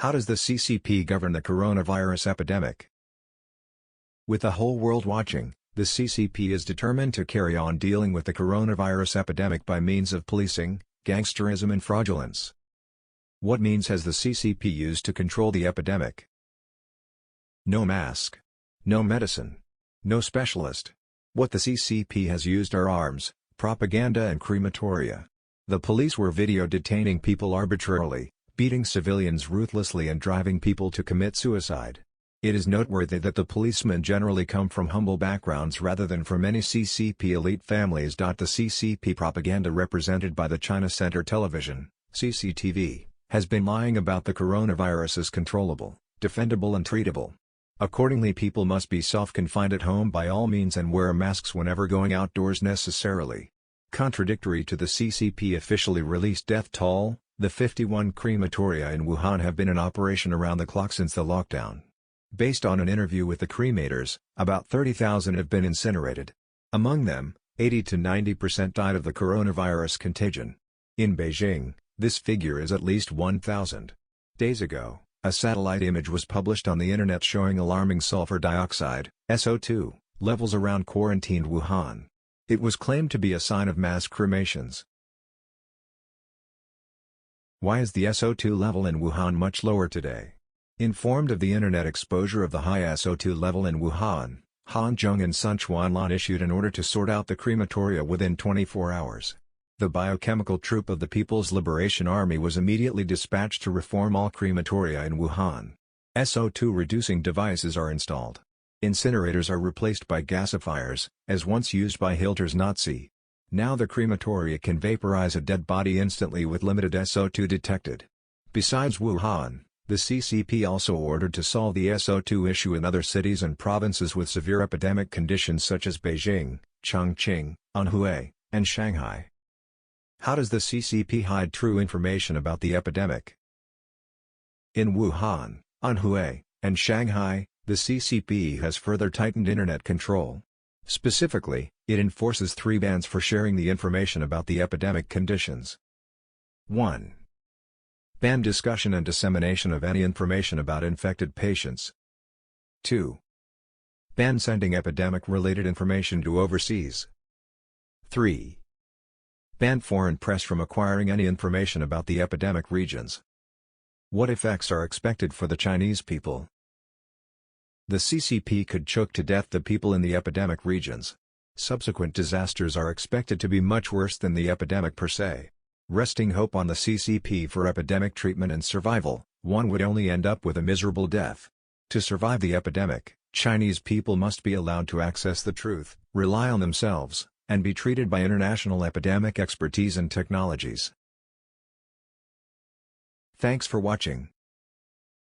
How does the CCP govern the coronavirus epidemic? With the whole world watching, the CCP is determined to carry on dealing with the coronavirus epidemic by means of policing, gangsterism and fraudulence. What means has the CCP used to control the epidemic? No mask. No medicine. No specialist. What the CCP has used are arms, propaganda and crematoria. The police were video detaining people arbitrarily, beating civilians ruthlessly and driving people to commit suicide. It is noteworthy that the policemen generally come from humble backgrounds rather than from any CCP elite families. The CCP propaganda represented by the China Center Television, CCTV, has been lying about the coronavirus as controllable, defendable and treatable. Accordingly, people must be self-confined at home by all means and wear masks whenever going outdoors necessarily. Contradictory to the CCP officially released death toll, the 51 crematoria in Wuhan have been in operation around the clock since the lockdown. Based on an interview with the cremators, about 30,000 have been incinerated. Among them, 80 to 90% died of the coronavirus contagion. In Beijing, this figure is at least 1,000. Days ago, a satellite image was published on the internet showing alarming sulfur dioxide, SO2, levels around quarantined Wuhan. It was claimed to be a sign of mass cremations. Why is the SO2 level in Wuhan much lower today? Informed of the internet exposure of the high SO2 level in Wuhan, Han Zheng and Sichuan issued an order to sort out the crematoria within 24 hours. The biochemical troop of the People's Liberation Army was immediately dispatched to reform all crematoria in Wuhan. SO2 reducing devices are installed. Incinerators are replaced by gasifiers, as once used by Hitler's Nazi. Now the crematoria can vaporize a dead body instantly with limited SO2 detected. Besides Wuhan, the CCP also ordered to solve the SO2 issue in other cities and provinces with severe epidemic conditions such as Beijing, Chongqing, Anhui, and Shanghai. How does the CCP hide true information about the epidemic? In Wuhan, Anhui, and Shanghai, the CCP has further tightened internet control. Specifically, it enforces 3 bans for sharing the information about the epidemic conditions. 1. Ban discussion and dissemination of any information about infected patients. 2. Ban sending epidemic-related information to overseas. 3. Ban foreign press from acquiring any information about the epidemic regions. What effects are expected for the Chinese people? The CCP could choke to death the people in the epidemic regions. Subsequent disasters are expected to be much worse than the epidemic per se. Resting hope on the CCP for epidemic treatment and survival, one would only end up with a miserable death. To survive the epidemic, Chinese people must be allowed to access the truth, rely on themselves, and be treated by international epidemic expertise and technologies. Thanks for watching.